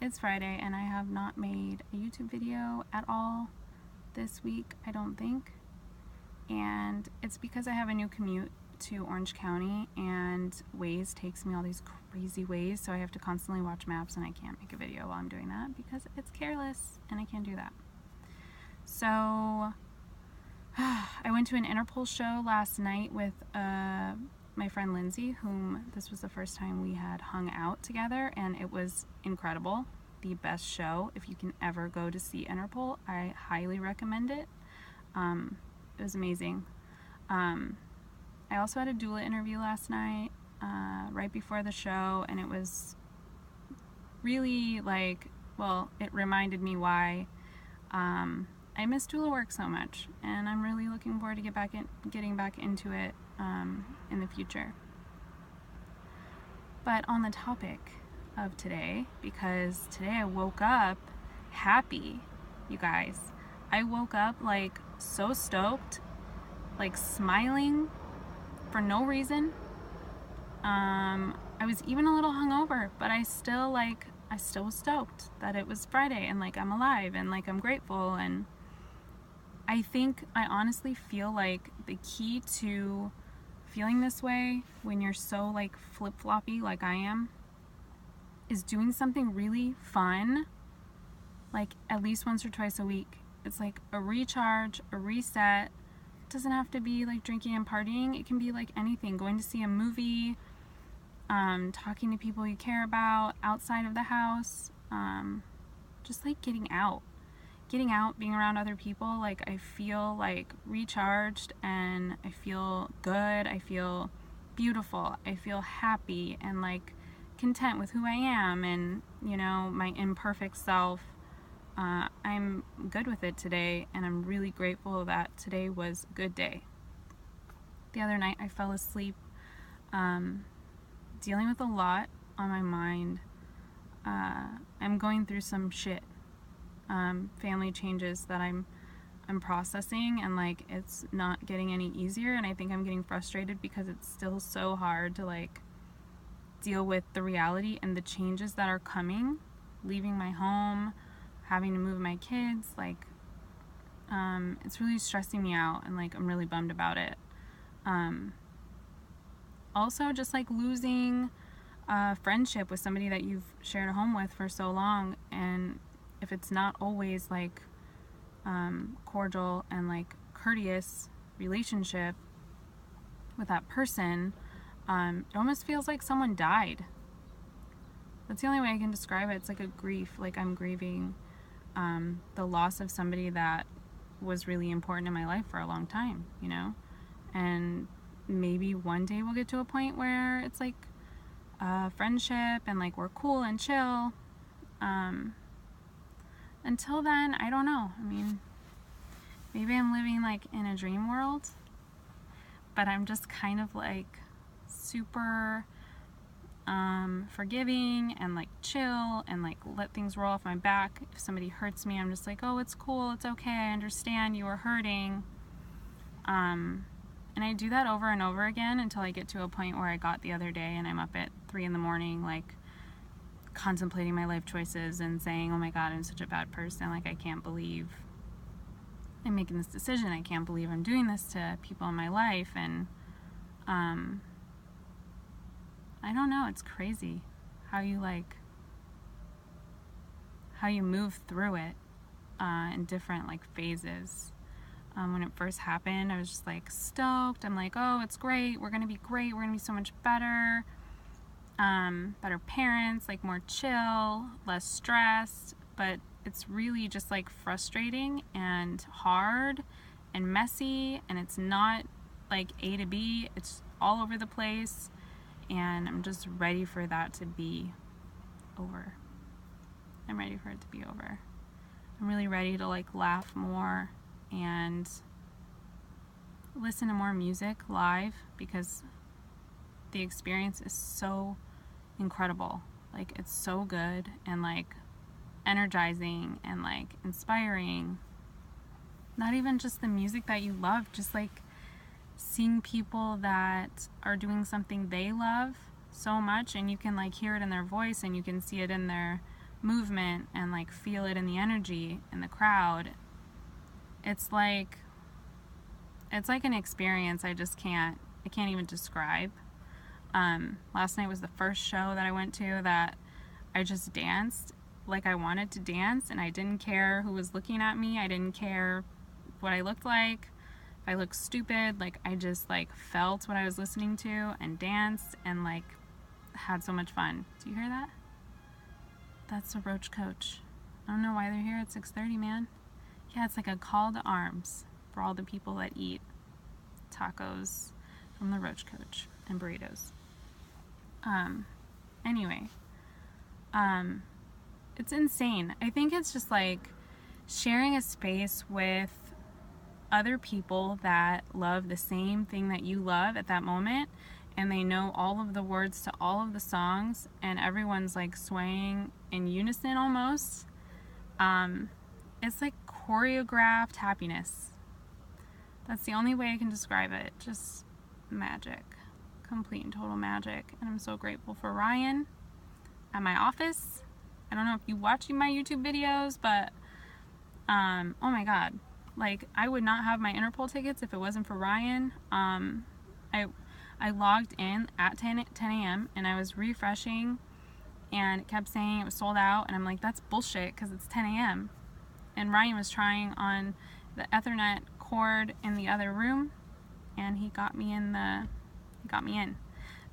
It's Friday and I have not made a YouTube video at all this week, I don't think. And it's because I have a new commute to Orange County and Waze takes me all these crazy ways, so I have to constantly watch maps and I can't make a video while I'm doing that because it's careless and I can't do that. So I went to an Interpol show last night with my friend Lindsay, whom this was the first time we had hung out together, and it was incredible. The best show. If you can ever go to see Interpol, I highly recommend it. It was amazing. I also had a doula interview last night, right before the show, and it was really it reminded me why I miss doula work so much, and I'm really looking forward to getting back into it in the future. But on the topic of today, because today I woke up happy, you guys. I woke up so stoked, smiling for no reason. I was even a little hungover, but I still was stoked that it was Friday and I'm alive and I'm grateful. And I honestly feel like the key to feeling this way when you're so flip-floppy like I am is doing something really fun, at least once or twice a week. It's a recharge, a reset. It doesn't have to be drinking and partying. It can be anything. Going to see a movie, talking to people you care about outside of the house, just getting out, being around other people. I feel recharged and I feel good. I feel beautiful. I feel happy and content with who I am and my imperfect self. I'm good with it today, and I'm really grateful that today was a good day. The other night I fell asleep dealing with a lot on my mind. I'm going through some shit, family changes that I'm processing, and it's not getting any easier, and I think I'm getting frustrated because it's still so hard to deal with the reality and the changes that are coming, leaving my home, having to move my kids. It's really stressing me out, and I'm really bummed about it. Also just losing a friendship with somebody that you've shared a home with for so long, and if it's not always cordial and courteous relationship with that person, it almost feels like someone died. That's the only way I can describe it. It's like a grief, I'm grieving the loss of somebody that was really important in my life for a long time, and maybe one day we'll get to a point where it's friendship and we're cool and chill. Until then, I don't know. I mean, maybe I'm living in a dream world, but I'm just kind of super forgiving and chill and let things roll off my back. If somebody hurts me, I'm just oh, it's cool, it's okay, I understand you were hurting. And I do that over and over again until I get to a point where I got the other day and I'm up at 3 a.m, contemplating my life choices and saying, oh my God, I'm such a bad person. I can't believe I'm making this decision. I can't believe I'm doing this to people in my life. And I don't know, it's crazy how you move through it in different phases. When it first happened, I was just stoked. I'm oh, it's great, we're gonna be great, we're gonna be so much better, better parents, more chill, less stressed. But it's really just frustrating and hard and messy, and it's not A to B, it's all over the place. And I'm just ready for that to be over. I'm ready for it to be over. I'm really ready to laugh more and listen to more music live, because the experience is so incredible. It's so good and energizing and inspiring. Not even just the music that you love, just seeing people that are doing something they love so much, and you can hear it in their voice and you can see it in their movement and like feel it in the energy in the crowd. It's like an experience I can't even describe. Last night was the first show that I went to that I just danced like I wanted to dance, and I didn't care who was looking at me. I didn't care what I looked like, if I looked stupid. Like, I just like felt what I was listening to and danced and like had so much fun. Do you hear that? That's the Roach Coach. I don't know why they're here at 6:30, man. Yeah, it's like a call to arms for all the people that eat tacos from the Roach Coach and burritos. Anyway, it's insane. I think it's just like sharing a space with other people that love the same thing that you love at that moment, and they know all of the words to all of the songs, and everyone's like swaying in unison almost. It's like choreographed happiness. That's the only way I can describe it. Just magic. Complete and total magic. And I'm so grateful for Ryan at my office. I don't know if you watching my YouTube videos, but oh my god. Like, I would not have my Interpol tickets if it wasn't for Ryan. I logged in at 10 a.m. and I was refreshing, and it kept saying it was sold out, and I'm like, that's bullshit, because it's 10 a.m. And Ryan was trying on the Ethernet cord in the other room, and he got me in.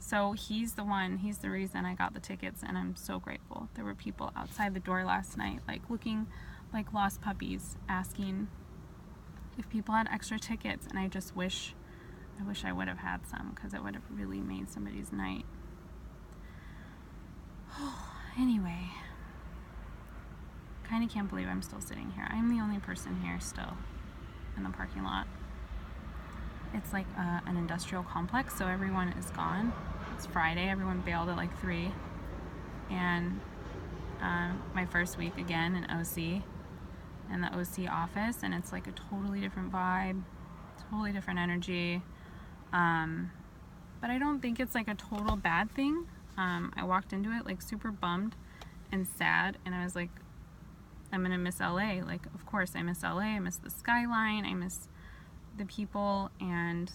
So he's the reason I got the tickets, and I'm so grateful. There were people outside the door last night, like looking like lost puppies, asking if people had extra tickets, and I wish I would have had some, because it would have really made somebody's night. Anyway, kind of can't believe I'm still sitting here. I'm the only person here still in the parking lot. It's like an industrial complex, so everyone is gone. It's Friday. Everyone bailed at like 3. And my first week again in OC, in the OC office, and it's like a totally different vibe, totally different energy. But I don't think it's like a total bad thing. I walked into it like super bummed and sad, and I was like, I'm gonna miss LA. Like, of course I miss LA. I miss the skyline. I miss the people and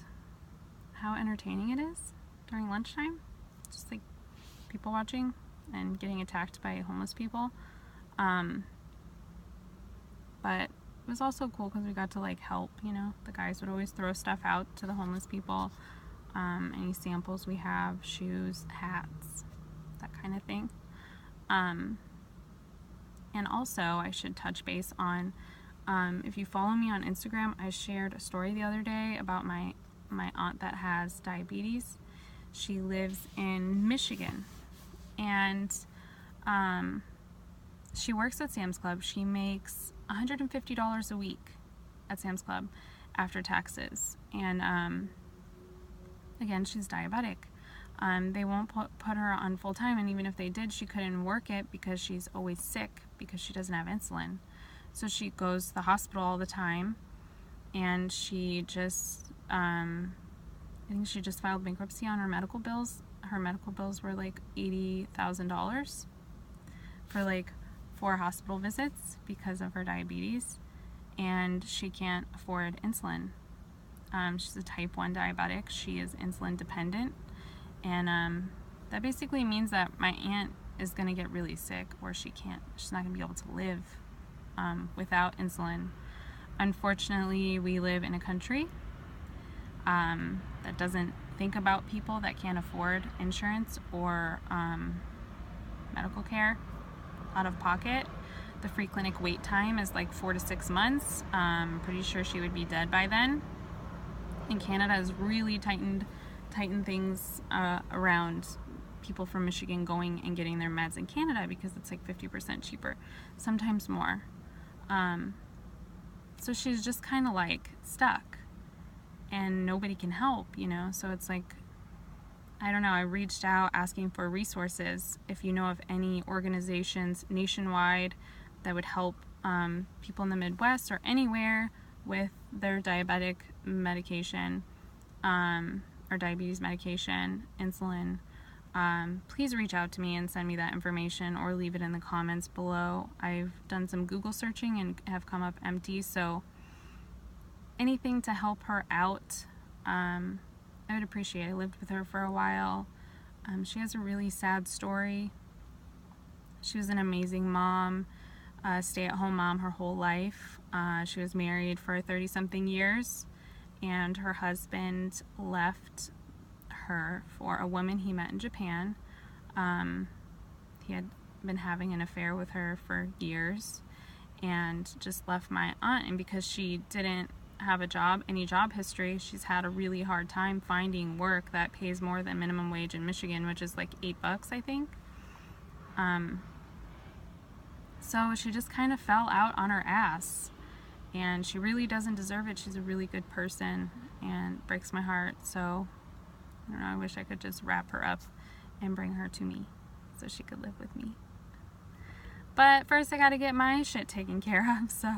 how entertaining it is during lunchtime. Just like people watching and getting attacked by homeless people. But it was also cool because we got to like help, you know. The guys would always throw stuff out to the homeless people. Any samples we have, shoes, hats, that kind of thing. And also, I should touch base on, if you follow me on Instagram, I shared a story the other day about my aunt that has diabetes. She lives in Michigan, and she works at Sam's Club. She makes $150 a week at Sam's Club after taxes, and again, she's diabetic. They won't put her on full time, and even if they did, she couldn't work it because she's always sick because she doesn't have insulin. So she goes to the hospital all the time, and she just, I think she just filed bankruptcy on her medical bills. Her medical bills were like $80,000 for like 4 hospital visits because of her diabetes, and she can't afford insulin. She's a type 1 diabetic. She is insulin dependent, and that basically means that my aunt is going to get really sick, or she's not going to be able to live without insulin. Unfortunately, we live in a country that doesn't think about people that can't afford insurance or medical care out of pocket. The free clinic wait time is like 4 to 6 months. I'm pretty sure she would be dead by then. And Canada has really tightened things around people from Michigan going and getting their meds in Canada because it's like 50% cheaper, sometimes more. So she's just kind of like stuck, and nobody can help, you know. So it's like, I don't know, I reached out asking for resources, if you know of any organizations nationwide that would help people in the Midwest or anywhere with their diabetic medication, or diabetes medication, insulin. please reach out to me and send me that information, or leave it in the comments below. I've done some Google searching and have come up empty, so anything to help her out, I would appreciate. I lived with her for a while. She has a really sad story. She was an amazing mom, stay-at-home mom her whole life. She was married for 30-something years, and her husband left her for a woman he met in Japan. He had been having an affair with her for years, and just left my aunt. And because she didn't have a job, any job history, she's had a really hard time finding work that pays more than minimum wage in Michigan, which is like $8, I think. So she just kind of fell out on her ass, and she really doesn't deserve it. She's a really good person, and it breaks my heart. So I don't know, I wish I could just wrap her up and bring her to me so she could live with me. But first I gotta get my shit taken care of, so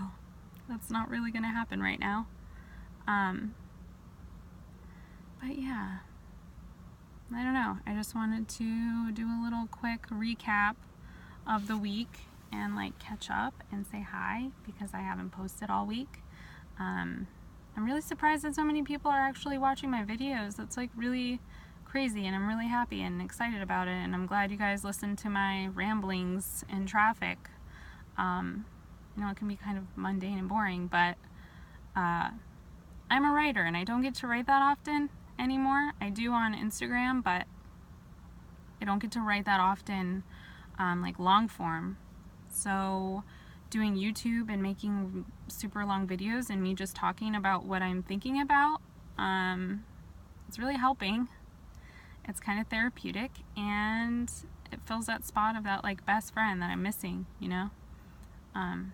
that's not really gonna happen right now. But yeah, I don't know. I just wanted to do a little quick recap of the week and like catch up and say hi, because I haven't posted all week. I'm really surprised that so many people are actually watching my videos. That's like really crazy, and I'm really happy and excited about it, and I'm glad you guys listened to my ramblings in traffic. You know, it can be kind of mundane and boring, but I'm a writer, and I don't get to write that often anymore. I do on Instagram, but I don't get to write that often, like long form. So doing YouTube and making super long videos and me just talking about what I'm thinking about, it's really helping. It's kind of therapeutic, and it fills that spot of that like best friend that I'm missing, you know?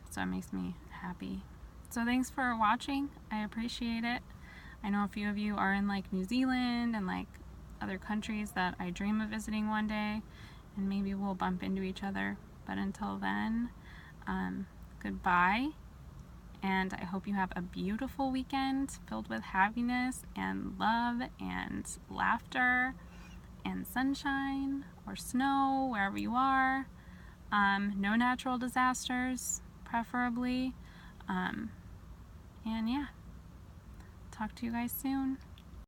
So it makes me happy. So thanks for watching. I appreciate it. I know a few of you are in like New Zealand and like other countries that I dream of visiting one day, and maybe we'll bump into each other. But until then, goodbye, and I hope you have a beautiful weekend filled with happiness and love and laughter and sunshine or snow wherever you are. No natural disasters, preferably. And yeah, talk to you guys soon.